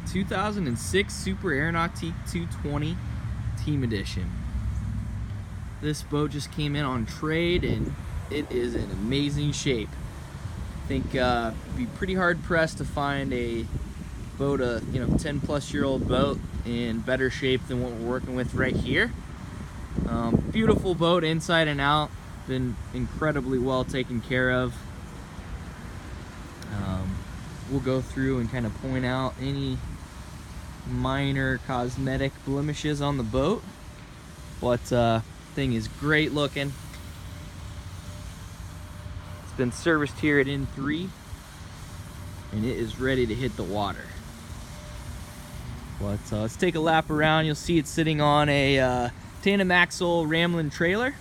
2006 Super Air Nautique 220 Team Edition. This boat just came in on trade and it is in amazing shape. I think it'd be pretty hard pressed to find a boat, 10-plus-year-old boat in better shape than what we're working with right here. Beautiful boat inside and out, been incredibly well taken care of. We'll go through and kind of point out any minor cosmetic blemishes on the boat, but thing is great looking. It's been serviced here at N3 and it is ready to hit the water. But let's take a lap around. You'll see it's sitting on a tandem axle Ramblin trailer,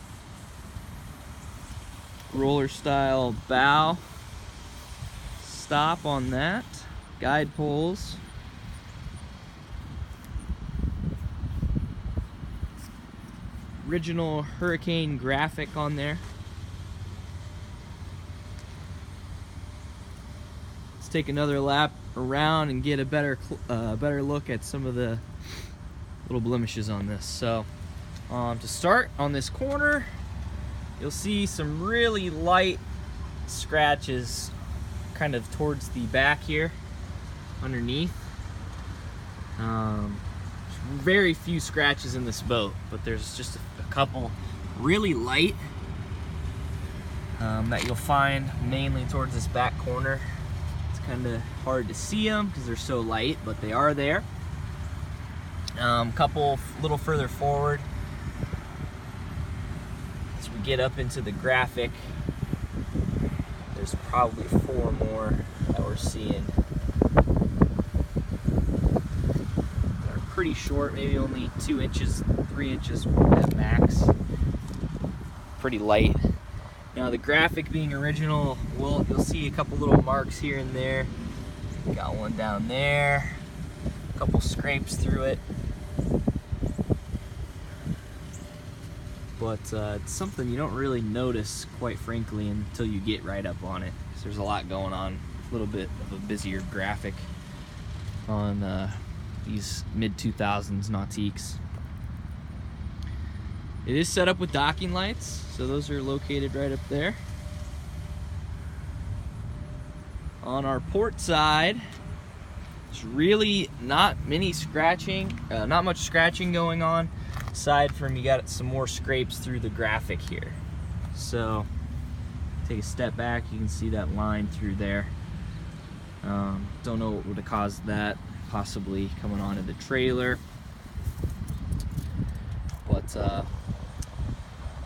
roller style bow stop on that, guide poles, original Hurricane graphic on there. Let's take another lap around and get a better look at some of the little blemishes on this. So to start, on this corner you'll see some really light scratches kind of towards the back here underneath. Very few scratches in this boat, but there's just a couple really light that you'll find mainly towards this back corner. It's kind of hard to see them because they're so light, but they are there. Couple a little further forward as we get up into the graphic, there's probably 4 more that we're seeing. They're pretty short, maybe only 2 inches, 3 inches at max. Pretty light. Now the graphic being original, you'll see a couple little marks here and there. Got one down there, a couple scrapes through it. But it's something you don't really notice, quite frankly, until you get right up on it. So there's a lot going on, a little bit of a busier graphic on these mid-2000s Nautiques. It is set up with docking lights, so those are located right up there. On our port side, there's really not much scratching going on, aside from you got some more scrapes through the graphic here. So take a step back, you can see that line through there. Don't know what would have caused that, possibly coming onto the trailer. But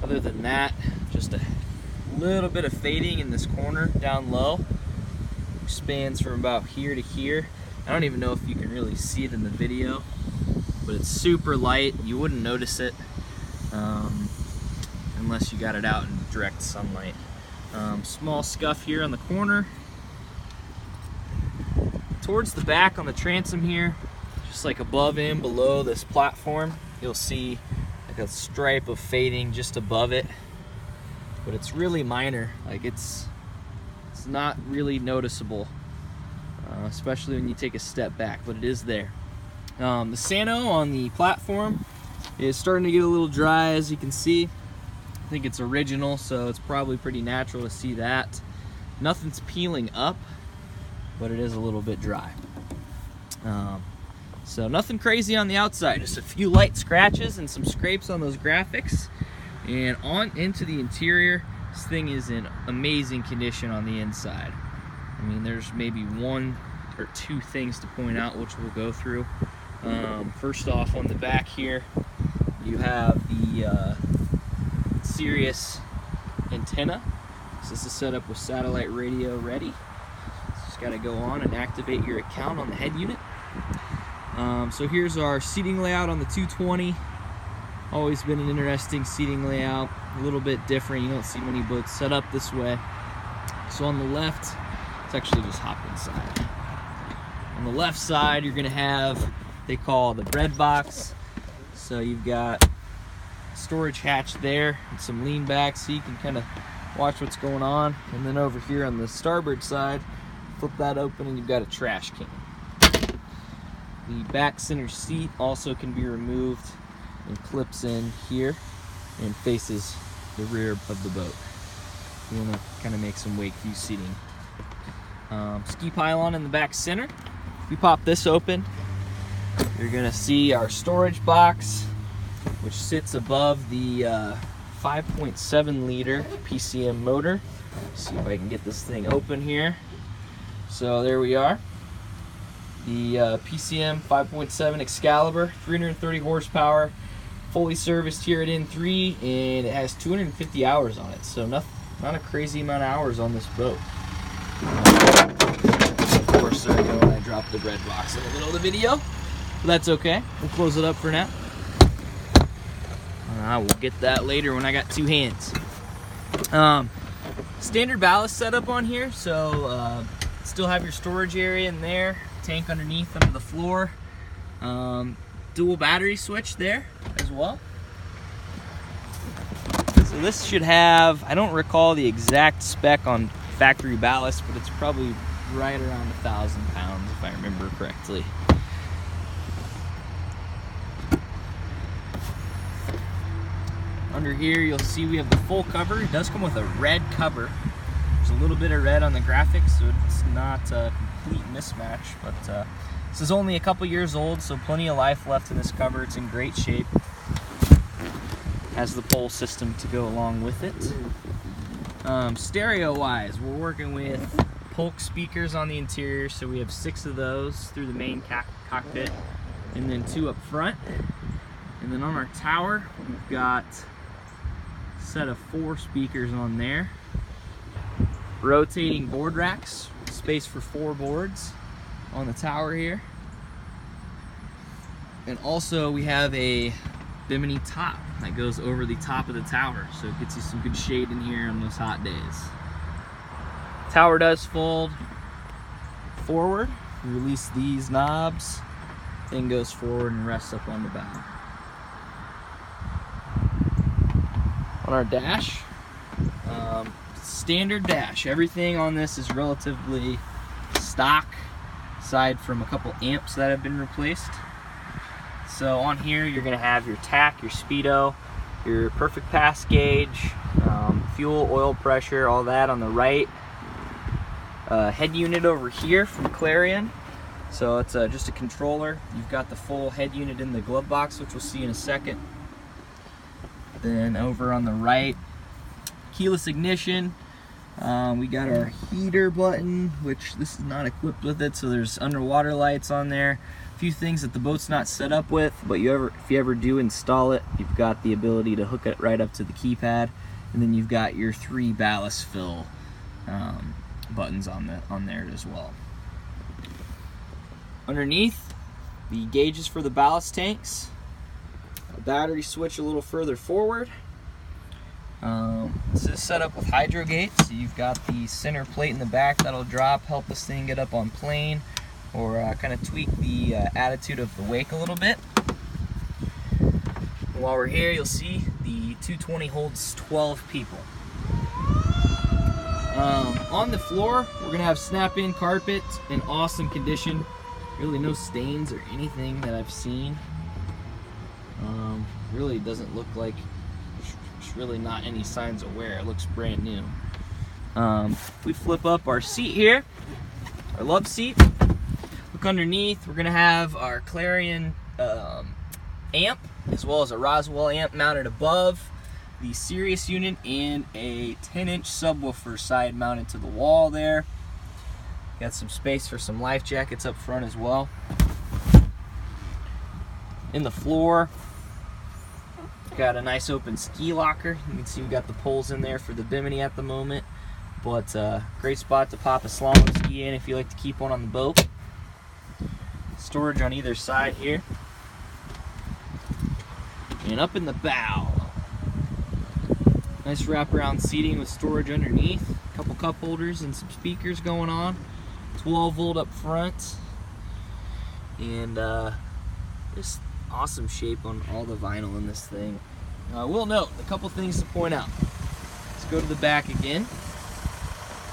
other than that, just a little bit of fading in this corner down low, which spans from about here to here. I don't even know if you can really see it in the video, but it's super light. You wouldn't notice it unless you got it out in direct sunlight. Small scuff here on the corner. Towards the back on the transom here, just like above and below this platform, you'll see like a stripe of fading just above it, but it's really minor. Like it's not really noticeable, especially when you take a step back, but it is there. The Sano on the platform is starting to get a little dry, as you can see. I think it's original, so it's probably pretty natural to see that. Nothing's peeling up, but it is a little bit dry. So nothing crazy on the outside, just a few light scratches and some scrapes on those graphics. And on into the interior, this thing is in amazing condition on the inside. I mean, there's maybe 1 or 2 things to point out, which we'll go through. First off, on the back here, you have the Sirius antenna. So this is set up with satellite radio ready. Just got to go on and activate your account on the head unit. So here's our seating layout on the 220. Always been an interesting seating layout, a little bit different. You don't see many boats set up this way. So on the left, let's actually just hop inside. On the left side, you're gonna have, they call the bread box. So you've got storage hatch there and some lean back so you can kind of watch what's going on. And then over here on the starboard side, flip that open and you've got a trash can. The back center seat also can be removed and clips in here and faces the rear of the boat. You want to kind of make some wake view seating. Ski pylon in the back center. If you pop this open, you're going to see our storage box, which sits above the 5.7 liter PCM motor. Let's see if I can get this thing open here. So there we are. The PCM 5.7 Excalibur, 330 horsepower, fully serviced here at N3, and it has 250 hours on it. So not a crazy amount of hours on this boat. Of course, there we go, I dropped the red box in the middle of the video. But that's okay. We'll close it up for now. We'll get that later when I got two hands. Standard ballast setup on here, so still have your storage area in there, tank underneath under the floor, dual battery switch there as well. So this should have, I don't recall the exact spec on factory ballast, but it's probably right around 1,000 pounds if I remember correctly. Under here you'll see we have the full cover. It does come with a red cover. There's a little bit of red on the graphics, so it's not a complete mismatch, but this is only a couple years old, so plenty of life left in this cover. It's in great shape. Has the pole system to go along with it. Stereo wise, we're working with Polk speakers on the interior, so we have 6 of those through the main cockpit, and then 2 up front. And then on our tower, we've got a set of 4 speakers on there. Rotating board racks, space for 4 boards on the tower here. And also we have a bimini top that goes over the top of the tower, so it gets you some good shade in here on those hot days. Tower does fold forward. You release these knobs, thing goes forward and rests up on the bow. On our dash, standard dash. Everything on this is relatively stock, aside from a couple amps that have been replaced. So on here you're going to have your tach, your speedo, your perfect pass gauge, fuel, oil pressure, all that on the right. Head unit over here from Clarion. So it's just a controller. You've got the full head unit in the glove box, which we'll see in a second. Then over on the right, keyless ignition. We got our heater button, which this is not equipped with it, so there's underwater lights on there. A few things that the boat's not set up with, but if you ever do install it, you've got the ability to hook it right up to the keypad, and then you've got your 3 ballast fill buttons on there as well. Underneath, the gauges for the ballast tanks. A battery switch a little further forward. This is set up with hydro gates, so you've got the center plate in the back that'll drop, help this thing get up on plane, or kind of tweak the attitude of the wake a little bit. And while we're here, you'll see the 220 holds 12 people. On the floor, we're going to have snap-in carpet in awesome condition. Really no stains or anything that I've seen. Really doesn't look like, there's really not any signs of wear. It looks brand new. We flip up our seat here, our Loveseat. Look underneath, we're gonna have our Clarion amp, as well as a Roswell amp mounted above the Sirius unit, and a 10-inch subwoofer side mounted to the wall there. Got some space for some life jackets up front as well. In the floor, got a nice open ski locker. You can see we got the poles in there for the bimini at the moment, but great spot to pop a slalom ski in if you like to keep one on the boat. Storage on either side here. And up in the bow, nice wraparound seating with storage underneath. A couple cup holders and some speakers going on. 12 volt up front. And just awesome shape on all the vinyl in this thing. I will note a couple things to point out. Let's go to the back again.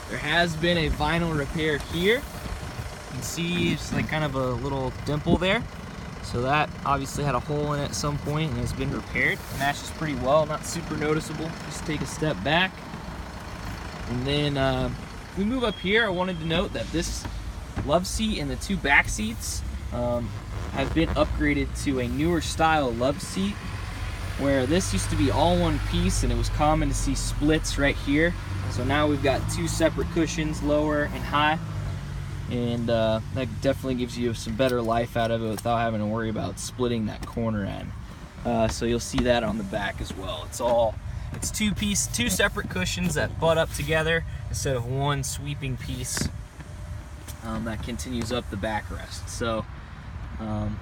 There has been a vinyl repair here. can see it's like kind of a little dimple there. So that obviously had a hole in it at some point and has been repaired. It matches pretty well, not super noticeable. Just take a step back. And then if we move up here, I wanted to note that this Loveseat and the two back seats have been upgraded to a newer style Loveseat, where this used to be all one piece and it was common to see splits right here. So now we've got two separate cushions, lower and high, and that definitely gives you some better life out of it without having to worry about splitting that corner end. So you'll see that on the back as well. It's two separate cushions that butt up together instead of one sweeping piece that continues up the backrest. So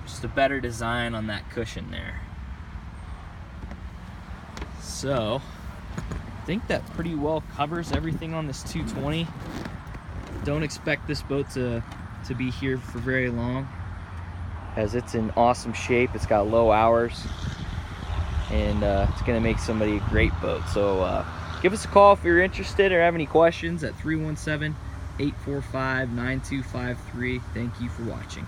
just a better design on that cushion there. So I think that pretty well covers everything on this 220. Don't expect this boat to be here for very long, as it's in awesome shape. It's got low hours, and it's gonna make somebody a great boat. So give us a call if you're interested or have any questions at 317-845-9253. Thank you for watching.